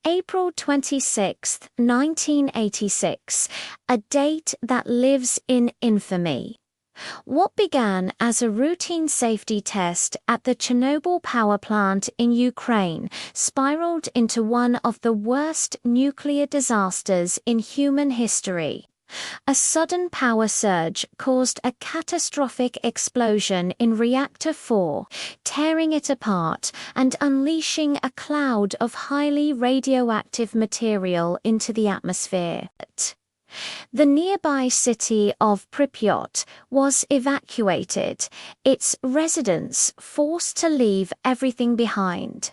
April 26, 1986, a date that lives in infamy. What began as a routine safety test at the Chernobyl power plant in Ukraine spiraled into one of the worst nuclear disasters in human history. A sudden power surge caused a catastrophic explosion in Reactor 4, tearing it apart and unleashing a cloud of highly radioactive material into the atmosphere. The nearby city of Pripyat was evacuated, its residents forced to leave everything behind.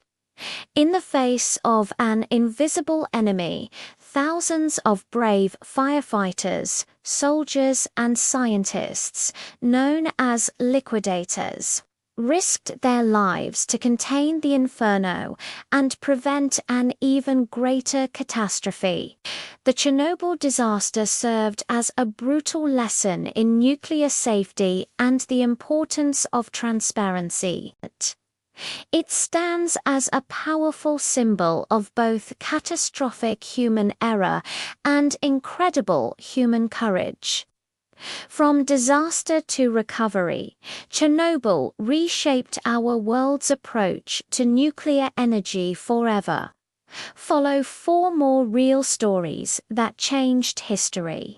In the face of an invisible enemy, thousands of brave firefighters, soldiers, and scientists, known as liquidators, risked their lives to contain the inferno and prevent an even greater catastrophe. The Chernobyl disaster served as a brutal lesson in nuclear safety and the importance of transparency. It stands as a powerful symbol of both catastrophic human error and incredible human courage. From disaster to recovery, Chernobyl reshaped our world's approach to nuclear energy forever. Follow 4 more real stories that changed history.